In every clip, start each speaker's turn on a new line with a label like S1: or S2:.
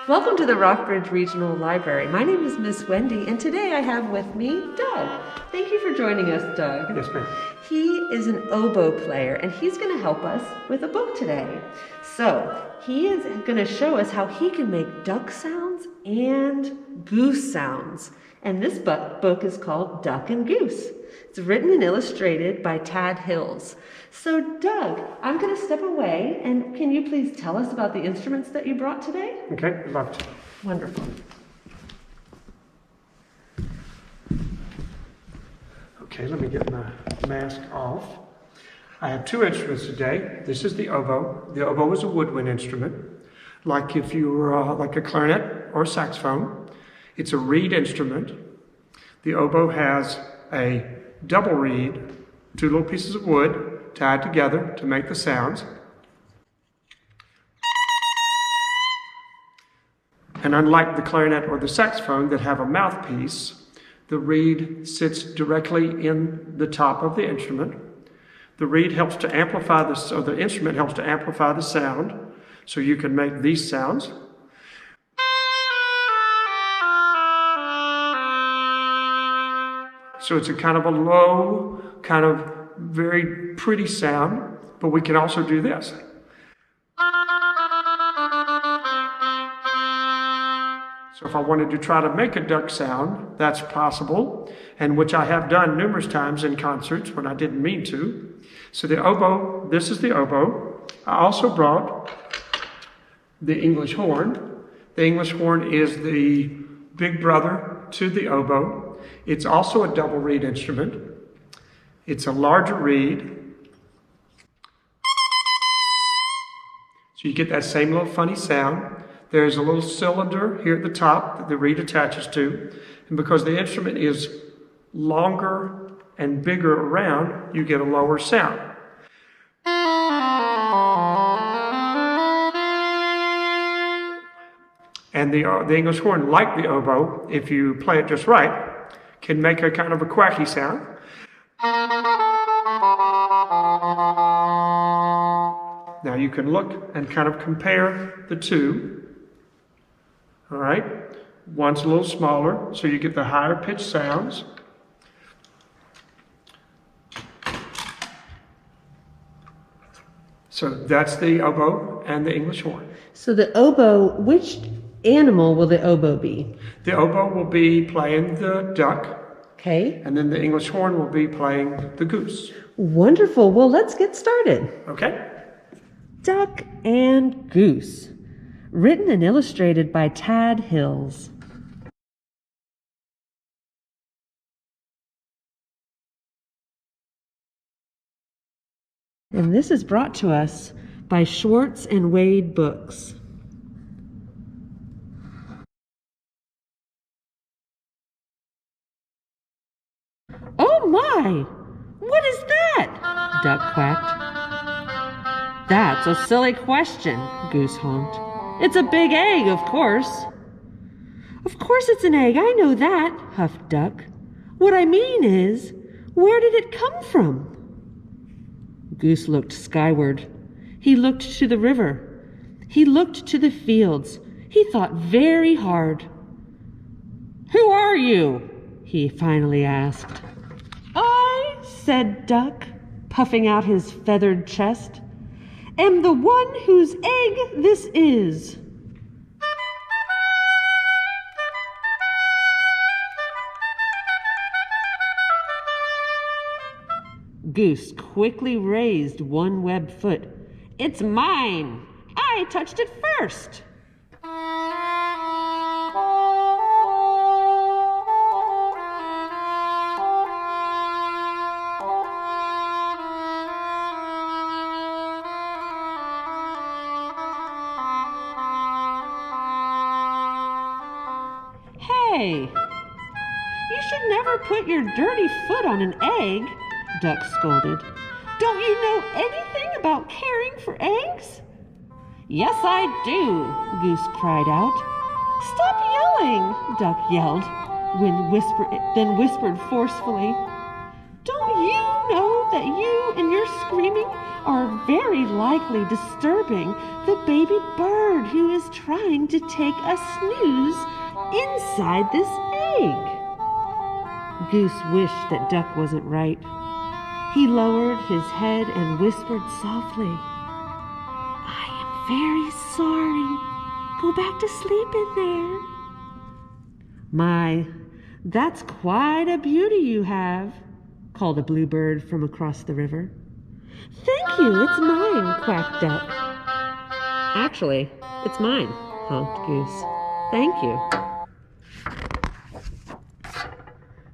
S1: Welcome to the Rockbridge Regional Library. My name is Miss Wendy, and today I have with me Doug. Thank you for joining us, Doug.
S2: Yes, ma'am.
S1: He is an oboe player, and he's going to help us with a book today. So, he is going to show us how he can make duck sounds and goose sounds. And this book is called Duck and Goose. It's written and illustrated by Tad Hills. So, Doug, I'm going to step away, and can you please tell us about the instruments that you brought today?
S2: Okay, I'd love to.
S1: Wonderful.
S2: Okay, let me get my mask off. I have two instruments today. This is the oboe. The oboe is a woodwind instrument, like if you were like a clarinet or a saxophone. It's a reed instrument. The oboe has a double reed, two little pieces of wood tied together to make the sounds. And unlike the clarinet or the saxophone that have a mouthpiece, the reed sits directly in the top of the instrument. The reed helps to amplify the instrument helps to amplify the sound, so you can make these sounds. So it's a kind of a low, kind of very pretty sound, but we can also do this. So if I wanted to try to make a duck sound, that's possible, and which I have done numerous times in concerts when I didn't mean to. So the oboe, this is the oboe. I also brought the English horn. The English horn is the big brother to the oboe. It's also a double reed instrument. It's a larger reed. So you get that same little funny sound. There's a little cylinder here at the top that the reed attaches to. And because the instrument is longer and bigger around, you get a lower sound. And the English horn, like the oboe, if you play it just right, can make a kind of a quacky sound. Now you can look and kind of compare the two. All right, one's a little smaller, so you get the higher pitched sounds. So that's the oboe and the English horn.
S1: So the oboe, which animal will the oboe be?
S2: The oboe will be playing the duck.
S1: Okay.
S2: And then the English horn will be playing the goose.
S1: Wonderful. Well, let's get started.
S2: Okay.
S1: Duck and Goose. Written and illustrated by Tad Hills. And this is brought to us by Schwartz Wade Books. Oh my! What is that? Duck quacked. That's a silly question, Goose honked. It's a big egg, of course. Of course it's an egg, I know that, huffed Duck. What I mean is, where did it come from? Goose looked skyward. He looked to the river. He looked to the fields. He thought very hard. Who are you? He finally asked. I, said Duck, puffing out his feathered chest, am the one whose egg this is. Goose quickly raised one webbed foot. It's mine. I touched it first. Hey, you should never put your dirty foot on an egg, Duck scolded. Don't you know anything about caring for eggs? Yes, I do, Goose cried out. Stop yelling, Duck yelled, then whispered forcefully. Don't you know that you and your screaming are very likely disturbing the baby bird who is trying to take a snooze inside this egg. Goose wished that Duck wasn't right. He lowered his head and whispered softly, "I am very sorry. Go back to sleep in there." "My, that's quite a beauty you have," called a bluebird from across the river. "Thank you, it's mine," quacked Duck. "Actually, it's mine," honked Goose. "Thank you."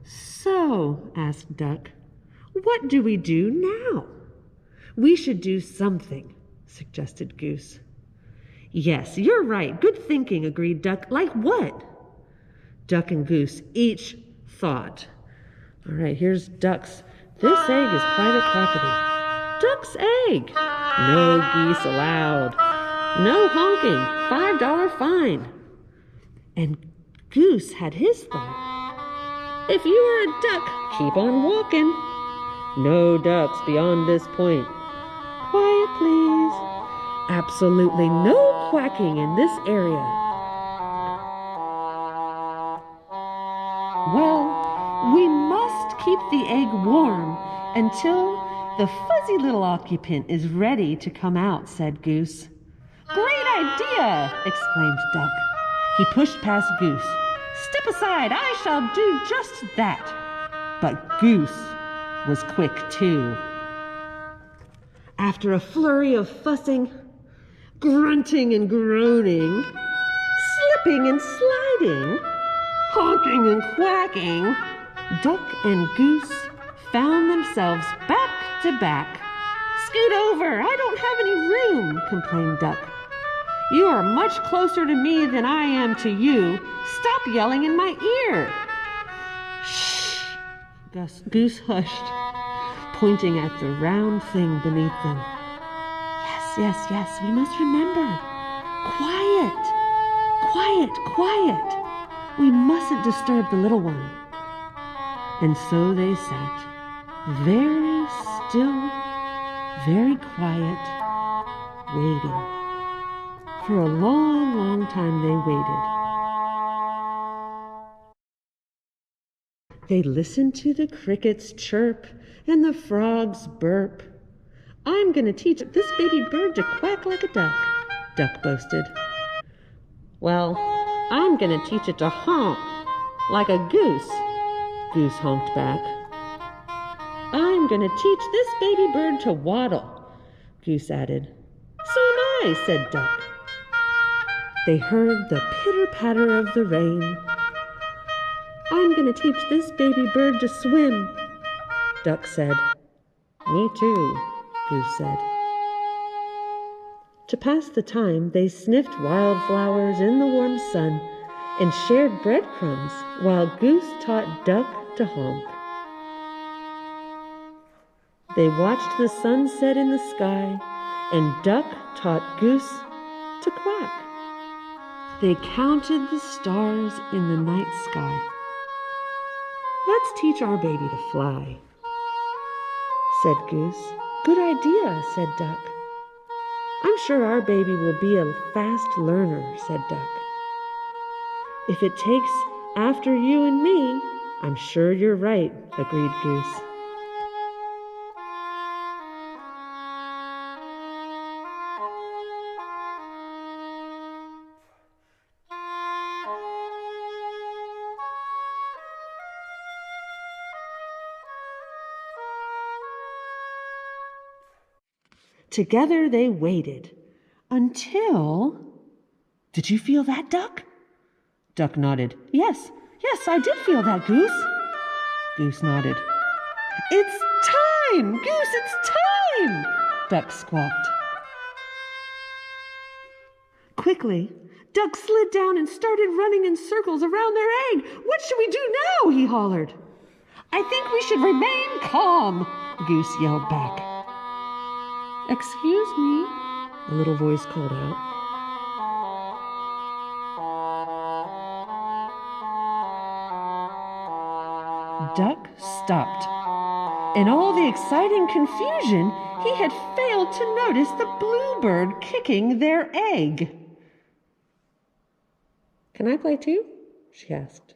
S1: "So," asked Duck, "what do we do now?" "We should do something," suggested Goose. "Yes, you're right. Good thinking," agreed Duck. "Like what?" Duck and Goose each thought. All right, here's Duck's. "This egg is private property." Duck's egg. "No geese allowed." "No honking. $5 fine." And Goose had his thought. "If you are a duck, keep on walking." "No ducks beyond this point." "Quiet, please." "Absolutely no quacking in this area." "Well, we must keep the egg warm until the fuzzy little occupant is ready to come out," said Goose. "Great idea!" exclaimed Duck. He pushed past Goose. "Step aside, I shall do just that." But Goose was quick too. After a flurry of fussing, grunting and groaning, slipping and sliding, honking and quacking, Duck and Goose found themselves back to back. "Scoot over, I don't have any room," complained Duck. "You are much closer to me than I am to you. Stop yelling in my ear." "Shh!" Goose hushed, pointing at the round thing beneath them. Yes, we must remember. Quiet, quiet, quiet. We mustn't disturb the little one." And so they sat, very still, very quiet, waiting. For a long, long time they waited. They listened to the crickets chirp and the frogs burp. "I'm going to teach this baby bird to quack like a duck," Duck boasted. "Well, I'm going to teach it to honk like a goose," Goose honked back. "I'm going to teach this baby bird to waddle," Goose added. "So am I," said Duck. They heard the pitter-patter of the rain. "I'm going to teach this baby bird to swim," Duck said. "Me too," Goose said. To pass the time, they sniffed wildflowers in the warm sun and shared breadcrumbs while Goose taught Duck to honk. They watched the sun set in the sky, and Duck taught Goose to quack. They counted the stars in the night sky. "Let's teach our baby to fly," said Goose. "Good idea," said Duck. "I'm sure our baby will be a fast learner," said Duck. "If it takes after you and me, I'm sure you're right," agreed Goose. Together they waited until... "Did you feel that, Duck?" Duck nodded. Yes, I did feel that, Goose." Goose nodded. "It's time! Goose, it's time!" Duck squawked. Quickly, Duck slid down and started running in circles around their egg. "What should we do now?" he hollered. "I think we should remain calm," Goose yelled back. "Excuse me," a little voice called out. Duck stopped. In all the exciting confusion, he had failed to notice the bluebird kicking their egg. "Can I play too?" she asked.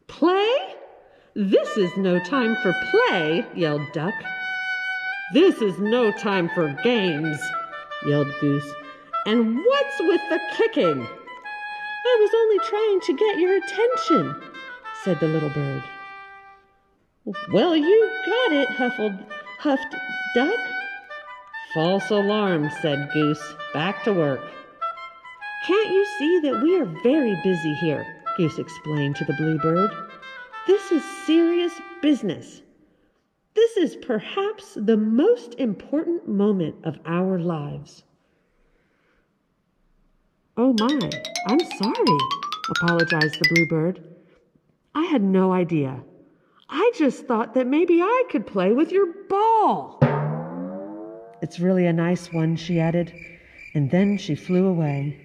S1: "Play? This is no time for play," yelled Duck. "This is no time for games," yelled Goose. "And what's with the kicking?" "I was only trying to get your attention," said the little bird. "Well, you got it," huffed Duck. "False alarm," said Goose. "Back to work." "Can't you see that we are very busy here?" Goose explained to the bluebird. "This is serious business. This is perhaps the most important moment of our lives." "Oh my, I'm sorry," apologized the bluebird. "I had no idea. I just thought that maybe I could play with your ball." "It's really a nice one," she added, and then she flew away.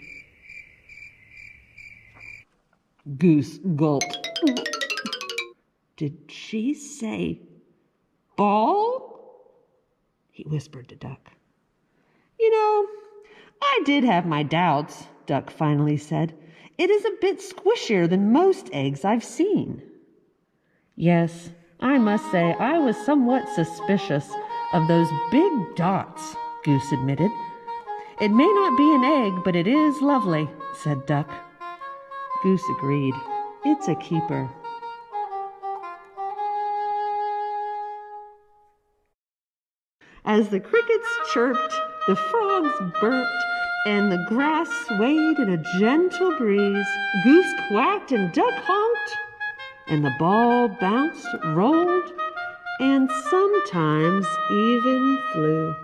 S1: Goose gulped. "Did she say ball?" he whispered to Duck. "You know, I did have my doubts," Duck finally said. "It is a bit squishier than most eggs I've seen." "Yes, I must say I was somewhat suspicious of those big dots," Goose admitted. "It may not be an egg, but it is lovely," said Duck. Goose agreed. "It's a keeper." As the crickets chirped, the frogs burped, and the grass swayed in a gentle breeze, Goose quacked and Duck honked, and the ball bounced, rolled, and sometimes even flew.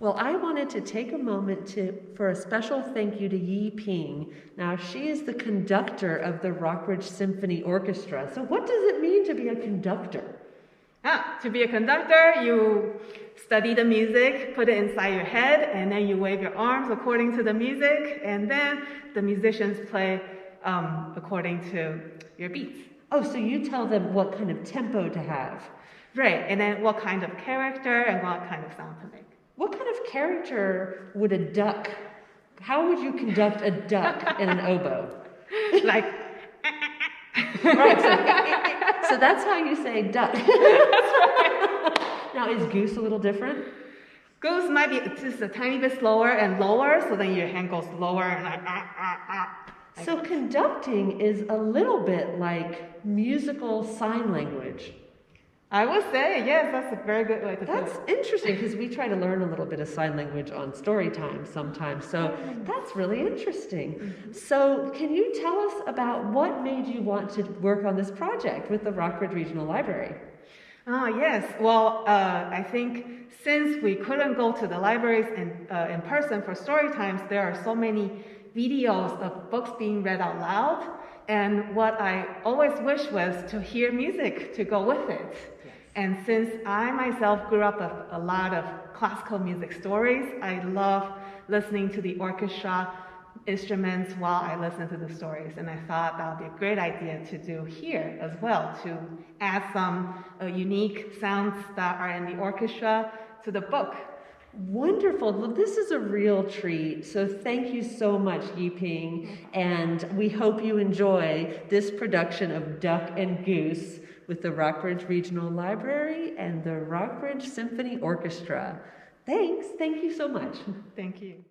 S1: Well, I wanted to take a moment for a special thank you to Yi Ping. Now, she is the conductor of the Rockbridge Symphony Orchestra. So what does it mean to be a conductor?
S3: To be a conductor, you study the music, put it inside your head, and then you wave your arms according to the music, and then the musicians play according to your beats.
S1: Oh, so you tell them what kind of tempo to have.
S3: Right, and then what kind of character and what kind of sound to make.
S1: What kind of character would a duck, how would you conduct a duck in an oboe?
S3: Like,
S1: right, so that's how you say duck. That's right. Now, is Goose a little different?
S3: Goose might be just a tiny bit slower and lower, so then your hand goes lower and like,
S1: So conducting is a little bit like musical sign language.
S3: I would say, yes, that's a very good way to put it.
S1: That's interesting because we try to learn a little bit of sign language on Storytimes sometimes. So that's really interesting. Mm-hmm. So can you tell us about what made you want to work on this project with the Rockbridge Regional Library?
S3: Yes. Well, I think since we couldn't go to the libraries in person for Storytimes, there are so many videos of books being read out loud. And what I always wished was to hear music to go with it. Yes. And since I myself grew up with a lot of classical music stories, I love listening to the orchestra instruments while I listen to the stories. And I thought that would be a great idea to do here as well, to add some unique sounds that are in the orchestra to the book.
S1: Wonderful. Well, this is a real treat. So thank you so much, Yi Ping. And we hope you enjoy this production of Duck and Goose with the Rockbridge Regional Library and the Rockbridge Symphony Orchestra. Thanks. Thank you so much.
S3: Thank you.